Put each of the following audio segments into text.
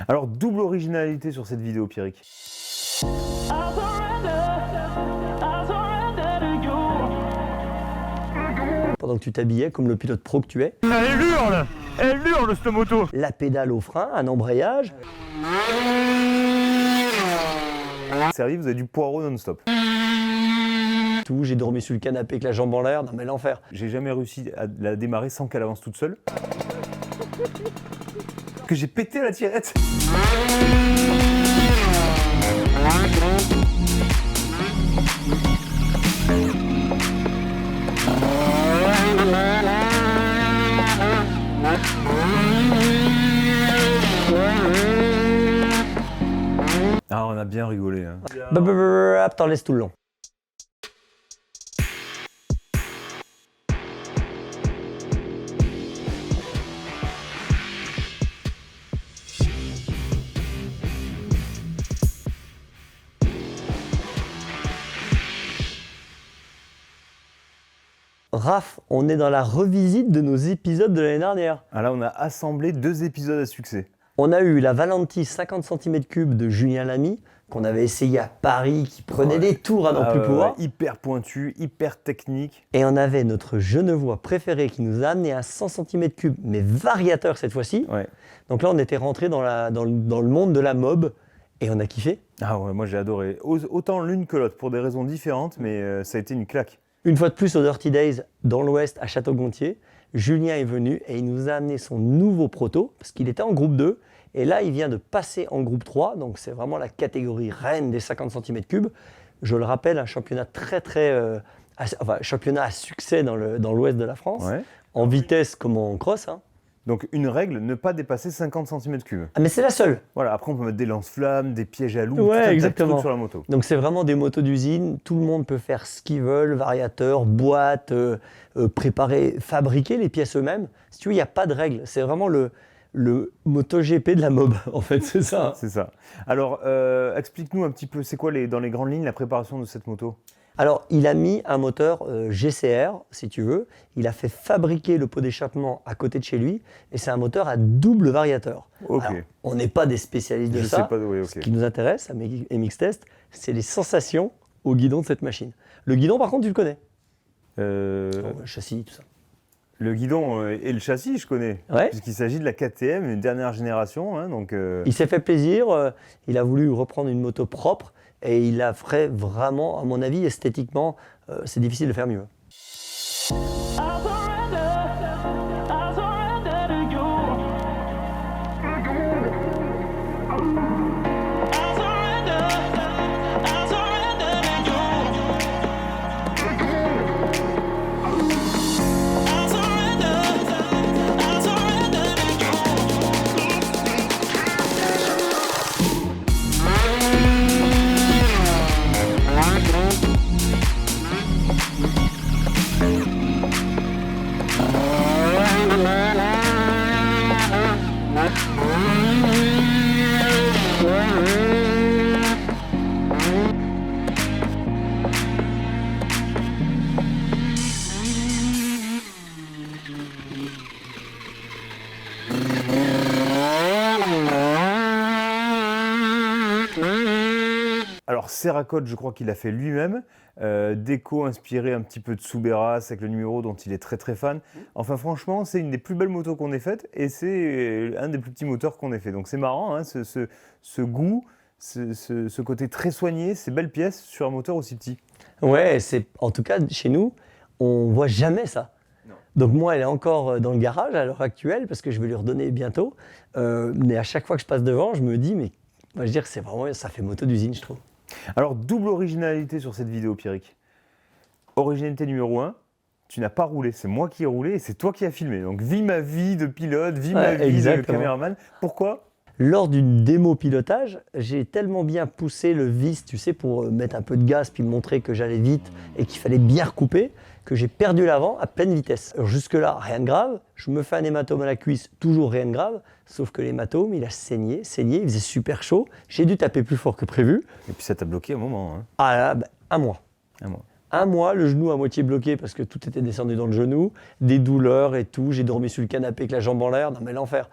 Alors, double originalité sur cette vidéo, Pierrick. Pendant que tu t'habillais comme le pilote pro que tu es. Elle hurle cette moto. La pédale au frein, un embrayage. Sérieux, vous avez du poireau non-stop. Tout, j'ai dormi sur le canapé avec la jambe en l'air. Non mais l'enfer. J'ai jamais réussi à la démarrer sans qu'elle avance toute seule. Que j'ai pété la tirette. Ah, on a bien rigolé. Hein. Hop, t'en laisses tout le long. Raph, on est dans la revisite de nos épisodes de l'année dernière. Ah là, on a assemblé 2 épisodes à succès. On a eu la Valentis 50 cm3 de Julien Lamy, qu'on avait essayé à Paris, qui prenait des tours à n'en plus pouvoir. Hyper pointu, hyper technique. Et on avait notre Genevois préféré qui nous a amené un 100 cm3, mais variateur cette fois-ci. Ouais. Donc là, on était rentré dans le monde de la mob et on a kiffé. Ah ouais, moi j'ai adoré. Autant l'une que l'autre, pour des raisons différentes, mais ça a été une claque. Une fois de plus, au Dirty Days, dans l'Ouest, à Château-Gontier, Julien est venu et il nous a amené son nouveau proto, parce qu'il était en groupe 2. Et là, il vient de passer en groupe 3, donc c'est vraiment la catégorie reine des 50 cm3. Je le rappelle, un championnat championnat à succès dans l'Ouest de la France, en vitesse comme en cross. Hein. Donc une règle, ne pas dépasser 50 cm3. Ah mais c'est la seule. Voilà, après on peut mettre des lance-flammes, des pièges à loups, ouais, tout exactement. un truc sur la moto. Donc c'est vraiment des motos d'usine, tout le monde peut faire ce qu'ils veulent, variateur, boîte, préparer, fabriquer les pièces eux-mêmes. Si tu veux, il n'y a pas de règle, c'est vraiment le MotoGP de la mob, en fait, c'est ça. C'est ça. Alors, explique-nous un petit peu, c'est quoi dans les grandes lignes la préparation de cette moto ? Alors, il a mis un moteur GCR, si tu veux. Il a fait fabriquer le pot d'échappement à côté de chez lui. Et c'est un moteur à double variateur. Ok. Alors, on n'est pas des spécialistes de ça. Je sais pas, oui, ok. Ce qui nous intéresse à MX Test, c'est les sensations au guidon de cette machine. Le guidon, par contre, tu le connais. Le châssis, tout ça. Le guidon et le châssis, je connais. Ouais. Puisqu'il s'agit de la KTM, une dernière génération. Hein, donc, Il s'est fait plaisir. Il a voulu reprendre une moto propre. Et il a fait vraiment, à mon avis, esthétiquement, c'est difficile de faire mieux. Alors, Serracode, je crois qu'il l'a fait lui-même. Déco inspiré un petit peu de Suberas avec le numéro dont il est très très fan. Enfin, franchement, c'est une des plus belles motos qu'on ait faites et c'est un des plus petits moteurs qu'on ait fait. Donc, c'est marrant, hein, ce goût, ce côté très soigné, ces belles pièces sur un moteur aussi petit. Ouais, en tout cas, chez nous, on voit jamais ça. Non. Donc moi, elle est encore dans le garage à l'heure actuelle parce que je vais lui redonner bientôt. Mais à chaque fois que je passe devant, je me dis, mais on va dire, c'est vraiment, ça fait moto d'usine, je trouve. Alors, double originalité sur cette vidéo, Pierrick. Originalité numéro 1, tu n'as pas roulé, c'est moi qui ai roulé et c'est toi qui as filmé. Donc, vis ma vie de pilote, vis ma vie de caméraman. Pourquoi ? Lors d'une démo pilotage, j'ai tellement bien poussé le vis, tu sais, pour mettre un peu de gaz puis montrer que j'allais vite et qu'il fallait bien recouper, que j'ai perdu l'avant à pleine vitesse. Alors jusque-là, rien de grave. Je me fais un hématome à la cuisse, toujours rien de grave. Sauf que l'hématome, il a saigné, il faisait super chaud. J'ai dû taper plus fort que prévu. Et puis ça t'a bloqué un moment. Hein. Ah là, un mois. Un mois, le genou à moitié bloqué parce que tout était descendu dans le genou, des douleurs et tout. J'ai dormi sur le canapé avec la jambe en l'air. Non mais l'enfer.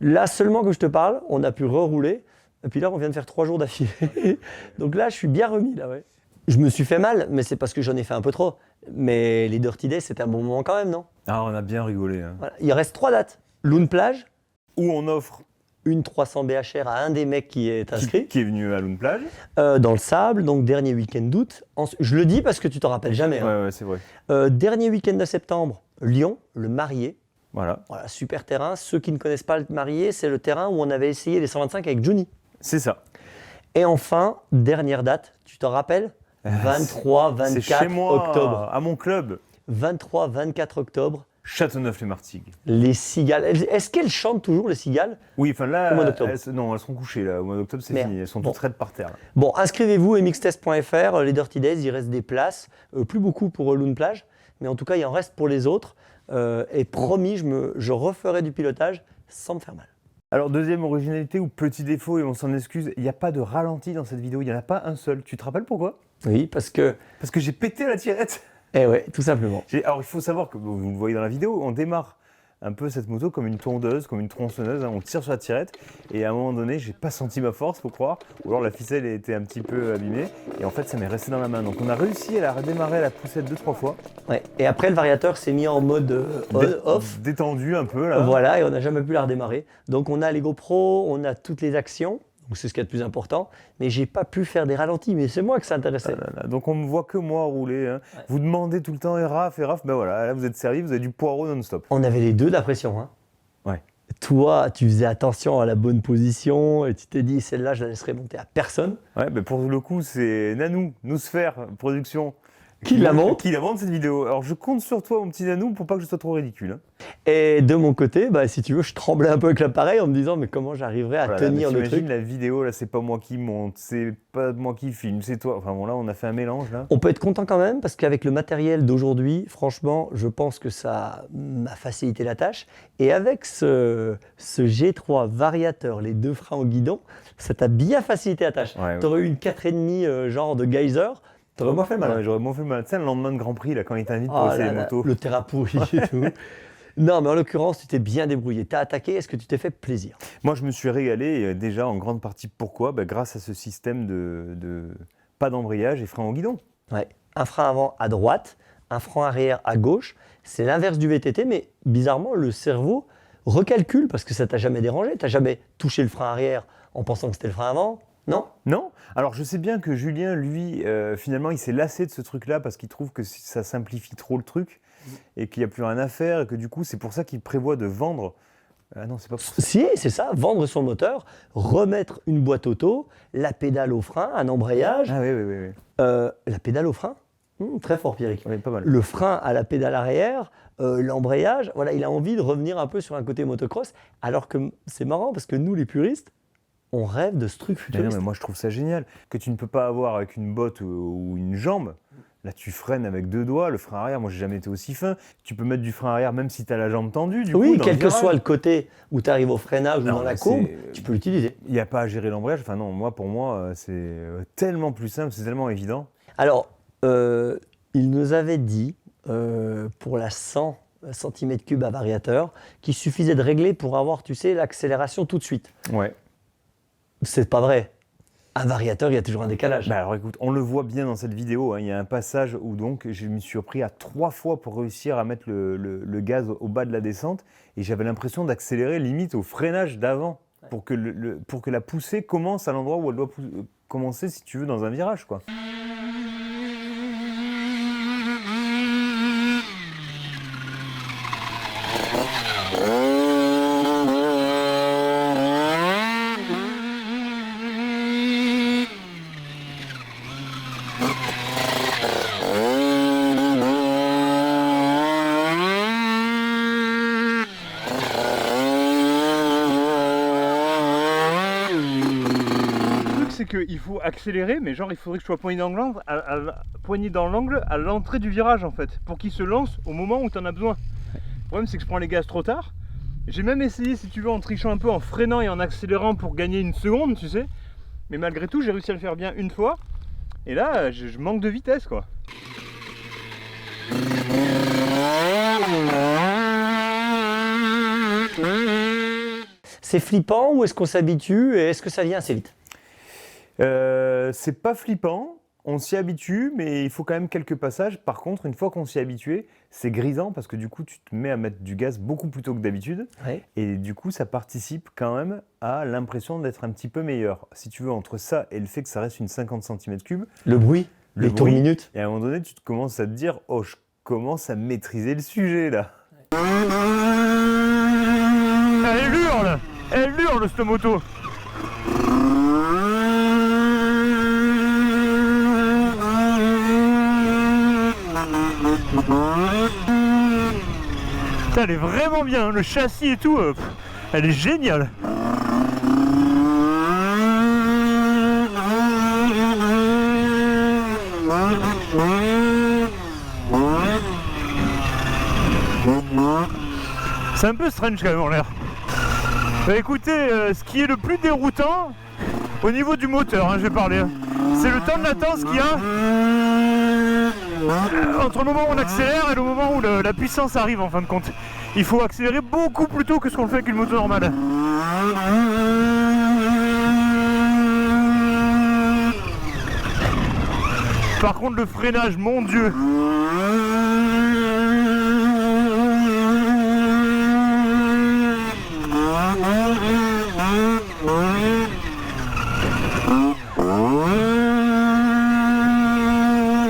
Là seulement que je te parle, on a pu rerouler. Et puis là, on vient de faire 3 jours d'affilée. Donc là, je suis bien remis, là, ouais. Je me suis fait mal, mais c'est parce que j'en ai fait un peu trop. Mais les Dirty Days, c'était un bon moment quand même, non? Ah, on a bien rigolé. Hein. Voilà. Il reste 3 dates. Loon Plage, Où on offre une 300 BHR à un des mecs qui est inscrit. qui est venu à Loon Plage. Dans le sable, donc dernier week-end d'août. Je le dis parce que tu t'en rappelles jamais. Hein. Ouais, c'est vrai. Dernier week-end de septembre, Lyon, le Marié. Voilà. Voilà, super terrain. Ceux qui ne connaissent pas le Marié, c'est le terrain où on avait essayé les 125 avec Juni. C'est ça. Et enfin, dernière date, tu t'en rappelles? 23, C'est 24 chez moi, octobre. à mon club. 23, 24 octobre, Châteauneuf-les-Martigues. les cigales. Est-ce qu'elles chantent toujours, les cigales? Oui, enfin là, Au mois d'octobre. non, elles seront couchées là. Au mois d'octobre, c'est Merde. fini. Elles sont Bon. toutes raides par terre. Là. Bon, inscrivez-vous mxtest.fr, les Dirty Days, il reste des places. Plus beaucoup pour Loon Plage, mais en tout cas, il en reste pour les autres. Et promis, je referai du pilotage sans me faire mal. Alors, deuxième originalité ou petit défaut, et on s'en excuse, il n'y a pas de ralenti dans cette vidéo. Il n'y en a pas un seul. Tu te rappelles pourquoi? Oui, parce que... Parce que j'ai pété la tirette. Eh ouais, tout simplement. Alors, il faut savoir que, vous le voyez dans la vidéo, on démarre un peu cette moto comme une tondeuse, comme une tronçonneuse. Hein, on tire sur la tirette et à un moment donné, j'ai pas senti ma force, faut croire. Ou alors la ficelle était un petit peu abîmée et en fait, ça m'est resté dans la main. Donc, on a réussi à la redémarrer à la poussette 2-3 fois. Ouais. Et après, le variateur s'est mis en mode off. Détendu un peu là. Voilà, et on n'a jamais pu la redémarrer. Donc, on a les GoPro, on a toutes les actions. Donc, c'est ce qu'il y a de plus important. Mais j'ai pas pu faire des ralentis, mais c'est moi que ça intéressait. Donc on me voit que moi rouler. Hein. Ouais. Vous demandez tout le temps, et Raph, ben voilà, là vous êtes servi, vous avez du poireau non-stop. On avait les deux de la pression. Hein. Ouais. Toi, tu faisais attention à la bonne position et tu t'es dit, celle-là, je la laisserai monter à personne. Ouais, ben pour le coup, c'est Nanou, Nousphère Production. Qui la monte. Qui la monte cette vidéo. Alors je compte sur toi, mon petit Nanou, pour pas que je sois trop ridicule. Hein. Et de mon côté, bah, si tu veux, je tremblais un peu avec l'appareil en me disant, mais comment j'arriverai à tenir le truc. La vidéo, là, c'est pas moi qui monte, c'est pas moi qui filme, c'est toi. Enfin bon, là, on a fait un mélange, là. On peut être content quand même parce qu'avec le matériel d'aujourd'hui, franchement, je pense que ça m'a facilité la tâche. Et avec ce G3 variateur, les 2 freins au guidon, ça t'a bien facilité la tâche. Ouais, Tu aurais eu une 4,5 genre de geyser, t'aurais moins fait le malin. Ouais, j'aurais moins fait le mal. Tu sais, le lendemain de Grand Prix, là, quand ils t'invitent pour Oh essayer là les là, motos. le terrain pourri et tout. Non, mais en l'occurrence, tu t'es bien débrouillé. Tu as attaqué, est-ce que tu t'es fait plaisir? Moi, je me suis régalé, déjà en grande partie. Pourquoi? Grâce à ce système de pas d'embrayage et frein au guidon. Ouais. Un frein avant à droite, un frein arrière à gauche. C'est l'inverse du VTT, mais bizarrement, le cerveau recalcule parce que ça t'a jamais dérangé. Tu n'as jamais touché le frein arrière en pensant que c'était le frein avant? Non? Non. Alors, je sais bien que Julien, lui, finalement, il s'est lassé de ce truc-là parce qu'il trouve que ça simplifie trop le truc et qu'il n'y a plus rien à faire et que du coup, c'est pour ça qu'il prévoit de vendre. Ah non, c'est pas pour ça. Si, c'est ça, vendre son moteur, remettre une boîte auto, la pédale au frein, un embrayage. Ah oui. La pédale au frein? Très fort, Pierrick. Oui, pas mal. Le frein à la pédale arrière, l'embrayage, voilà, il a envie de revenir un peu sur un côté motocross, alors que c'est marrant parce que nous, les puristes, on rêve de ce truc Mais futuriste. non, mais moi, je trouve ça génial. Que tu ne peux pas avoir avec une botte ou une jambe. Là, tu freines avec 2 doigts. Le frein arrière, moi, j'ai jamais été aussi fin. Tu peux mettre du frein arrière même si tu as la jambe tendue. Du Oui, coup, dans quel le que virage. soit le côté où tu arrives au freinage ou Non, dans la mais courbe, c'est- tu peux l'utiliser. Il n'y a pas à gérer l'embrayage. Enfin non, pour moi, c'est tellement plus simple, c'est tellement évident. Alors, il nous avait dit, pour la 100 cm3 à variateur, qu'il suffisait de régler pour avoir, tu sais, l'accélération tout de suite. Ouais. C'est pas vrai. Un variateur, il y a toujours un décalage. Alors écoute, on le voit bien dans cette vidéo. Hein, il y a un passage où donc je me suis pris à 3 fois pour réussir à mettre le gaz au bas de la descente et j'avais l'impression d'accélérer limite au freinage d'avant pour que, pour que la poussée commence à l'endroit où elle doit commencer si tu veux dans un virage quoi. C'est qu'il faut accélérer, mais genre il faudrait que je sois poigné dans l'angle à l'entrée du virage en fait, pour qu'il se lance au moment où tu en as besoin. Le problème c'est que je prends les gaz trop tard. J'ai même essayé si tu veux en trichant un peu, en freinant et en accélérant pour gagner une seconde, tu sais. Mais malgré tout j'ai réussi à le faire bien une fois. Et là je manque de vitesse quoi. C'est flippant ou est-ce qu'on s'habitue et est-ce que ça vient assez vite? C'est pas flippant, on s'y habitue, mais il faut quand même quelques passages. Par contre, une fois qu'on s'y est habitué, c'est grisant parce que du coup, tu te mets à mettre du gaz beaucoup plus tôt que d'habitude. Ouais. Et du coup, ça participe quand même à l'impression d'être un petit peu meilleur. Si tu veux, entre ça et le fait que ça reste une 50 cm3, Le bruit, Le les tours bruit. minutes. et à un moment donné, tu te commences à te dire « Oh, je commence à maîtriser le sujet là ». Elle hurle cette moto. Putain, elle est vraiment bien, le châssis et tout, elle est géniale. C'est un peu strange quand même en l'air. Bah écoutez, ce qui est le plus déroutant au niveau du moteur, hein, je vais parler, hein, c'est le temps de latence qu'il y a entre le moment où on accélère et le moment où la puissance arrive en fin de compte. Il faut accélérer beaucoup plus tôt que ce qu'on fait avec une moto normale. Par contre le freinage, mon Dieu.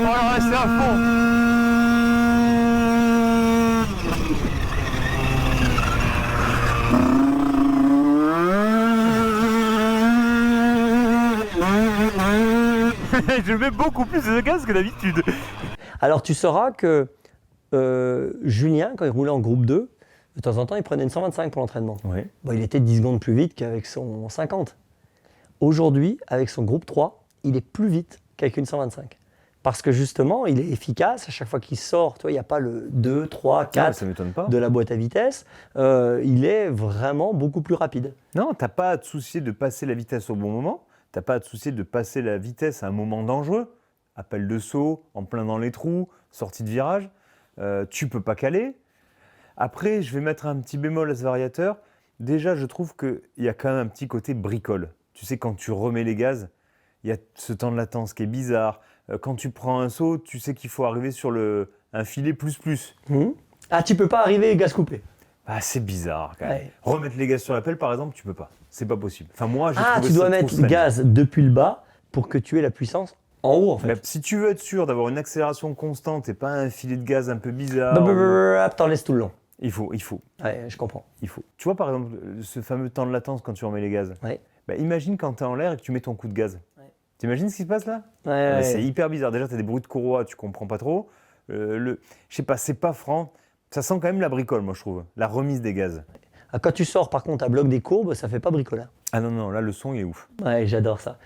Voilà, c'est à fond. Je mets beaucoup plus de gaz que d'habitude. Alors tu sauras que Julien, quand il roulait en groupe 2, de temps en temps, il prenait une 125 pour l'entraînement. Ouais. Bon, il était 10 secondes plus vite qu'avec son 50. Aujourd'hui, avec son groupe 3, il est plus vite qu'avec une 125. Parce que justement, il est efficace. À chaque fois qu'il sort, il n'y a pas le 2, 3, 4 ça m'étonne pas. de la boîte à vitesse. Il est vraiment beaucoup plus rapide. Non, t'as pas à te soucier de passer la vitesse au bon moment. T'as pas à te soucier de passer la vitesse à un moment dangereux. Appel de saut, en plein dans les trous, sortie de virage. Tu peux pas caler. Après, je vais mettre un petit bémol à ce variateur. Déjà, je trouve qu'il y a quand même un petit côté bricole. Tu sais, quand tu remets les gaz, il y a ce temps de latence qui est bizarre. Quand tu prends un saut, tu sais qu'il faut arriver sur un filet plus. Ah, tu peux pas arriver gaz coupé. Ah, c'est bizarre quand même. Ouais. Remettre les gaz sur la pelle, par exemple, tu peux pas. C'est pas possible. Enfin, moi, j'ai Ah, trouvé tu dois ça trop mettre strange. gaz depuis le bas pour que tu aies la puissance en haut, en fait. Mais si tu veux être sûr d'avoir une accélération constante et pas un filet de gaz un peu bizarre, T'en laisses tout le long. il faut. Ouais, je comprends. Tu vois, par exemple, ce fameux temps de latence quand tu remets les gaz. Ouais. Bah, imagine quand tu es en l'air et que tu mets ton coup de gaz. Ouais. T'imagines ce qui se passe là? Ouais. C'est hyper bizarre. Déjà, tu as des bruits de courroie, tu comprends pas trop. Je sais pas, c'est pas franc. Ça sent quand même la bricole, moi, je trouve. La remise des gaz. Ah, quand tu sors, par contre, à bloc des courbes, ça fait pas bricoleur. Ah non, là, le son, il est ouf. Ouais, j'adore ça.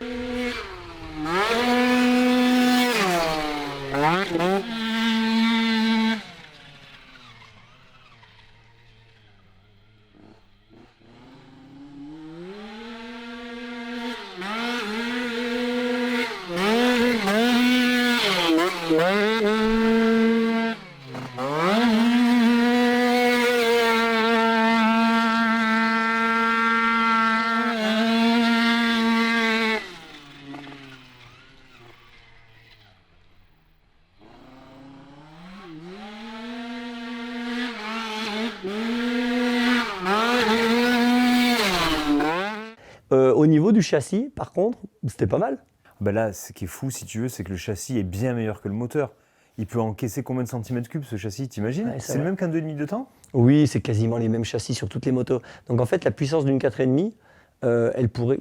Au niveau du châssis, par contre, c'était pas mal. Bah là, ce qui est fou, si tu veux, c'est que le châssis est bien meilleur que le moteur. Il peut encaisser combien de centimètres cubes ce châssis, t'imagines? Ouais, c'est C'est le vrai. même qu'un 2,5 de temps? Oui, c'est quasiment les mêmes châssis sur toutes les motos. Donc en fait, la puissance d'une 4,5,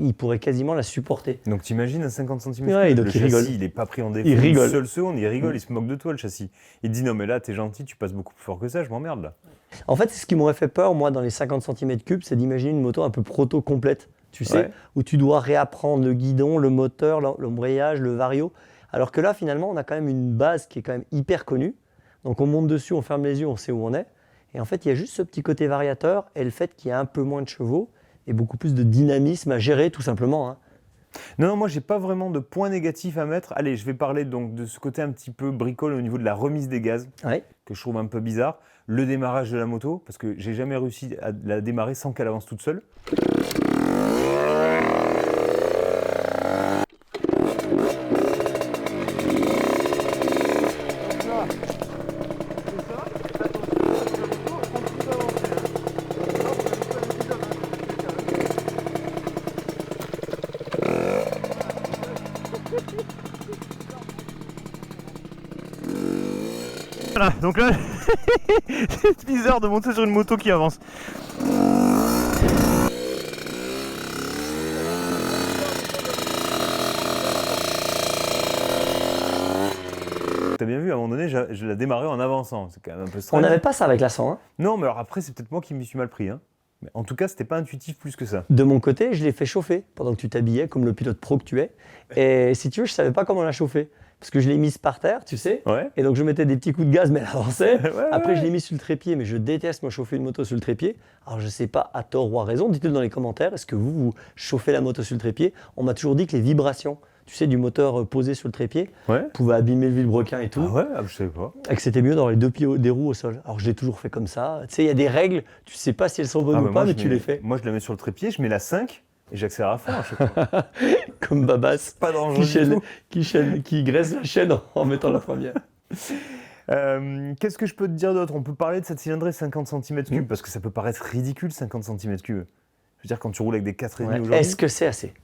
il pourrait quasiment la supporter. Donc t'imagines un 50 cm3? Ouais, donc le il châssis, rigole. il est pas pris en défaut Il rigole. une seule seconde, il rigole, il se moque de toi le châssis. Il te dit non mais là t'es gentil, tu passes beaucoup plus fort que ça, je m'emmerde là. En fait, c'est ce qui m'aurait fait peur, moi, dans les 50 cm3, c'est d'imaginer une moto un peu proto-complète, tu sais, Ouais. où tu dois réapprendre le guidon, le moteur, l'embrayage, le vario. Alors que là, finalement, on a quand même une base qui est quand même hyper connue. Donc on monte dessus, on ferme les yeux, on sait où on est. Et en fait, il y a juste ce petit côté variateur et le fait qu'il y a un peu moins de chevaux et beaucoup plus de dynamisme à gérer, tout simplement, hein. Non, moi j'ai pas vraiment de points négatifs à mettre. Allez, je vais parler donc de ce côté un petit peu bricole au niveau de la remise des gaz, Ouais. que je trouve un peu bizarre. Le démarrage de la moto, parce que j'ai jamais réussi à la démarrer sans qu'elle avance toute seule. Voilà, donc là, c'est bizarre de monter sur une moto qui avance. T'as bien vu, à un moment donné, je la démarrais en avançant. C'est quand même un peu On strange. n'avait pas ça avec la 100. Hein. Non, mais alors après, c'est peut-être moi qui m'y suis mal pris. Hein. Mais en tout cas, c'était pas intuitif plus que ça. De mon côté, je l'ai fait chauffer pendant que tu t'habillais, comme le pilote pro que tu es. Et si tu veux, je savais pas comment la chauffer. Parce que je l'ai mise par terre, tu sais. Ouais. Et donc je mettais des petits coups de gaz, mais elle avançait. Ouais, Après, ouais. je l'ai mis sur le trépied, mais je déteste me chauffer une moto sur le trépied. Alors je sais pas à tort ou à raison, dites-le dans les commentaires. Est-ce que vous chauffez la moto sur le trépied? On m'a toujours dit que les vibrations, tu sais, du moteur posé sur le trépied, Ouais. pouvaient abîmer le vilebrequin et tout. Ah ouais, je savais pas. Et que c'était mieux d'avoir les deux pieds des roues au sol. Alors je l'ai toujours fait comme ça. Tu sais, il y a des règles, tu sais pas si elles sont bonnes Ah, ou bah, pas, moi, mais je tu mets- les fais. Moi, je la mets sur le trépied, je mets la 5 et j'accélère à fond à chaque fois. Comme Babas, Pas dangereux qui graisse la chaîne en mettant la première. Qu'est-ce que je peux te dire d'autre? On peut parler de cette cylindrée 50 cm3 parce que ça peut paraître ridicule 50 cm3. Je veux dire, quand tu roules avec des 4,5 Ouais. aujourd'hui. Est-ce que c'est assez?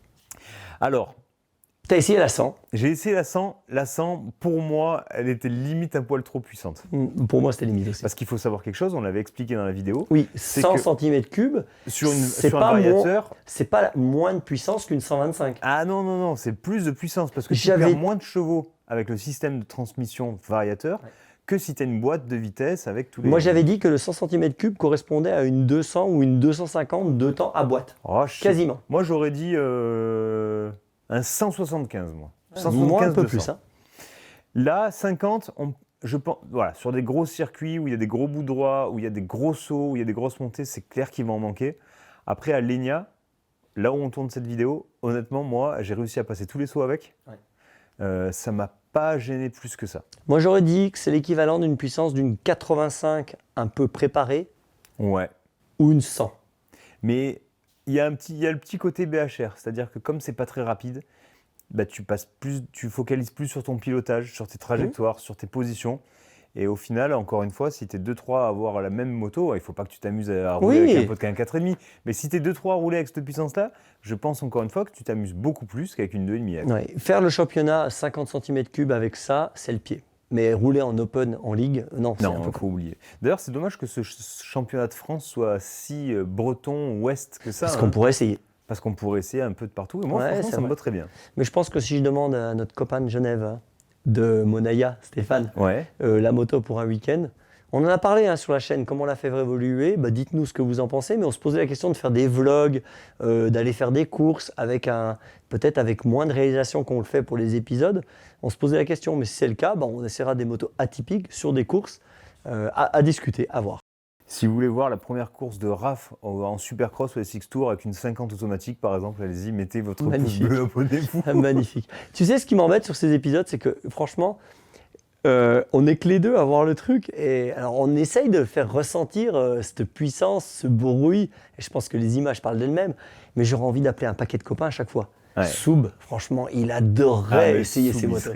Alors, T'as essayé la 100. j'ai essayé la 100. La 100, pour moi, elle était limite un poil trop puissante. Pour moi, c'était limite aussi. Parce qu'il faut savoir quelque chose, on l'avait expliqué dans la vidéo. Oui, c'est 100 que- cm3, Sur C'est un pas variateur. c'est pas moins de puissance qu'une 125. Ah non, non, non, c'est plus de puissance parce que tu J'avais- perds moins de chevaux avec le système de transmission variateur que si tu as une boîte de vitesse avec tous les. Moi, j'avais dit que le 100 cm3 correspondait à une 200 ou une 250 de temps à boîte. Oh, je sais- Quasiment. Moi, j'aurais dit un 175, moi. 175, Moi, un peu 200. plus. Hein. Là, 50, je pense, voilà, sur des gros circuits où il y a des gros bouts droits, où il y a des gros sauts, où il y a des grosses montées, c'est clair qu'il va en manquer. Après, à Legna, là où on tourne cette vidéo, honnêtement, moi, j'ai réussi à passer tous les sauts avec. Ouais. Ça m'a pas gêné plus que ça. Moi, j'aurais dit que c'est l'équivalent d'une puissance d'une 85 un peu préparée Ouais. ou une 100. Mais il y a le petit côté BHR, c'est-à-dire que comme c'est pas très rapide, bah, tu focalises plus sur ton pilotage, sur tes trajectoires, sur tes positions. Et au final, encore une fois, si tu es 2-3 à avoir la même moto, il ne faut pas que tu t'amuses à rouler Oui. avec un pot de 1,4,5. Mais si tu es 2-3 à rouler avec cette puissance-là, je pense encore une fois que tu t'amuses beaucoup plus qu'avec une 2,5. Ouais. Faire le championnat à 50 cm3 avec ça, c'est le pied. Mais rouler en open, en ligue, non, c'est un Non, peu il faut oublier. D'ailleurs, c'est dommage que ce championnat de France soit si breton, ouest que ça. Parce hein. qu'on pourrait essayer. Parce qu'on pourrait essayer un peu de partout. Et moi, Ouais, franchement, c'est ça me vrai. va très bien. Mais je pense que si je demande à notre copain de Genève, hein, de Monaya, Stéphane, Ouais. la moto pour un week-end, on en a parlé hein, sur la chaîne, comment on l'a fait évoluer, bah, dites-nous ce que vous en pensez, mais on se posait la question de faire des vlogs, d'aller faire des courses, peut-être avec moins de réalisation qu'on le fait pour les épisodes. On se posait la question, mais si c'est le cas, bah, on essaiera des motos atypiques sur des courses à discuter, à voir. Si vous voulez voir la première course de RAF en Supercross ou SX Tour avec une 50 automatique par exemple, allez-y, mettez votre pouce Magnifique. bleu, abonnez-vous. Ah, magnifique. Tu sais ce qui m'embête sur ces épisodes, c'est que franchement, on est que les deux à voir le truc. Et alors on essaye de faire ressentir cette puissance, ce bruit. Et je pense que les images parlent d'elles-mêmes. Mais j'aurais envie d'appeler un paquet de copains à chaque fois. Ouais. Soub, franchement, il adorerait essayer ces motos.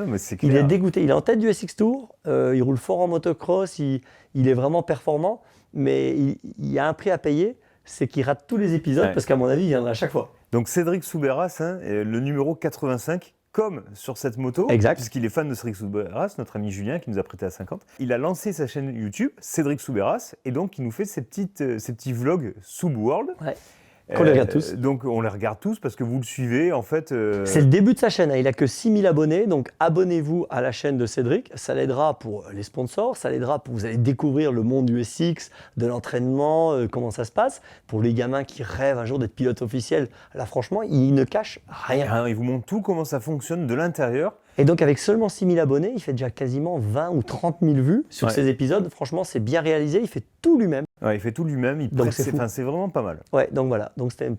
Mais c'est Il clair. est dégoûté. Il est en tête du SX Tour. Il roule fort en motocross. Il est vraiment performant. Mais il y a un prix à payer. C'est qu'il rate tous les épisodes Ouais. parce qu'à mon avis, il viendra à chaque fois. Donc Cédric Soubeyras, hein, est le numéro 85, comme sur cette moto, Exact. puisqu'il est fan de Cédric Soubeyras, notre ami Julien qui nous a prêté à 50. Il a lancé sa chaîne YouTube, Cédric Soubeyras, et donc il nous fait ces petits vlogs Soub World. Ouais. Qu'on les regarde tous. Donc on les regarde tous parce que vous le suivez en fait. C'est le début de sa chaîne, hein. Il n'a que 6000 abonnés, donc abonnez-vous à la chaîne de Cédric, ça l'aidera pour les sponsors, ça l'aidera pour vous allez découvrir le monde du SX, de l'entraînement, comment ça se passe, pour les gamins qui rêvent un jour d'être pilote officiel. Là franchement, il ne cache rien. Hein, il vous montre tout comment ça fonctionne de l'intérieur. Et donc avec seulement 6000 abonnés, il fait déjà quasiment 20 ou 30 000 vues sur Ouais. ses épisodes. Franchement, c'est bien réalisé, il fait tout lui-même. Ouais, il fait tout lui-même, Donc c'est fou. c'est vraiment pas mal. Ouais, donc voilà, donc c'était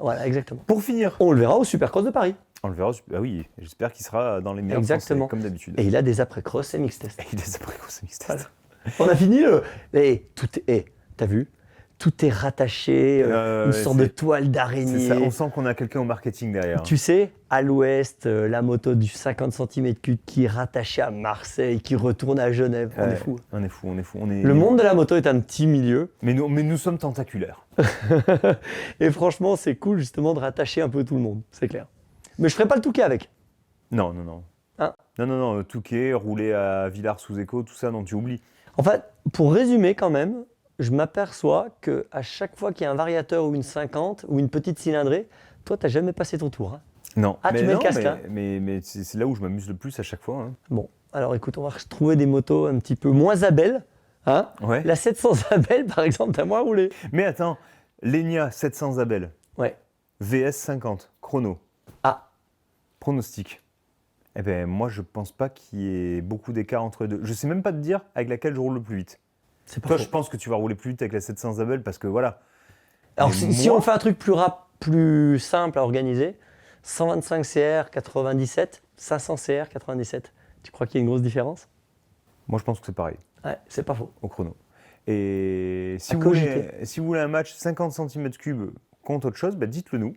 Voilà, exactement. Pour finir, On le verra au Supercross de Paris. on le verra. Ah oui, j'espère qu'il sera dans les meilleurs Exactement. Français, comme d'habitude. Et il a des après-cross et mix-test. Et il est après course mixte. Voilà. On a fini le. T'as vu? Tout est rattaché, une sorte de toile C'est d'araignée. ça, on sent qu'on a quelqu'un au marketing derrière. Tu sais, à l'ouest, la moto du 50 cm3 qui est rattachée à Marseille, qui retourne à Genève. On est fou. On est fou, on est fou. On est... Le monde de la moto est un petit milieu. Mais nous sommes tentaculaires. Et franchement, c'est cool justement de rattacher un peu tout le monde, c'est clair. Mais je ferai pas le Touquet avec. Non. Hein? Non, Touquet, rouler à Villars-sous-Écho, tout ça, non, tu oublies. En fait, pour résumer quand même, je m'aperçois qu'à chaque fois qu'il y a un variateur ou une 50 ou une petite cylindrée, toi, tu n'as jamais passé ton tour. Hein. Non, Ah, tu mets le casque, hein. mais c'est là où je m'amuse le plus à chaque fois. Hein. Bon, alors écoute, on va retrouver des motos un petit peu moins abelles. Hein. Ouais. La 700 Abel, par exemple, t'as moins roulé. Mais attends, l'Enia 700 Abel, Ouais. VS 50, chrono, Ah, pronostic. Eh ben moi, je pense pas qu'il y ait beaucoup d'écart entre les deux. Je sais même pas te dire avec laquelle je roule le plus vite. c'est pas Toi, faux. je pense que tu vas rouler plus vite avec la 700 Abel parce que voilà. Alors, Mais si moi- on fait un truc plus simple à organiser, 125 CR 97, 500 CR 97, tu crois qu'il y a une grosse différence? Moi, je pense que c'est pareil Ouais, c'est pas faux. au chrono. Et si À vous, cogiter. si vous voulez un match 50 cm3 contre autre chose, bah dites-le nous.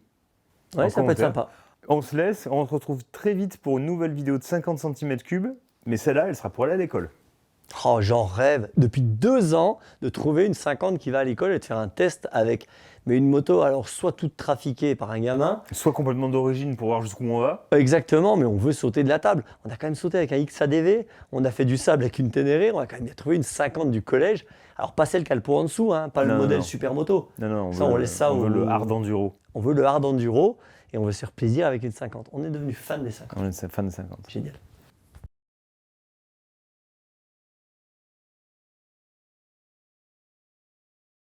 Ouais, En ça peut être commentaire. sympa. On se laisse, on se retrouve très vite pour une nouvelle vidéo de 50 cm3, mais celle-là, elle sera pour aller à l'école. Oh, j'en rêve depuis 2 ans de trouver une 50 qui va à l'école et de faire un test avec. Mais une moto, alors soit toute trafiquée par un gamin, Soit complètement d'origine pour voir jusqu'où on va. exactement, mais on veut sauter de la table. On a quand même sauté avec un XADV, on a fait du sable avec une Ténéré, on a quand même trouvé une 50 du collège. Alors pas celle qui a le pot en dessous, hein, pas le Non, modèle non. Supermoto. Non, Ça, on laisse ça on veut au- le hard enduro. On veut le hard enduro et on veut se faire plaisir avec une 50. On est devenu fan des 50. On est fan de 50. Génial.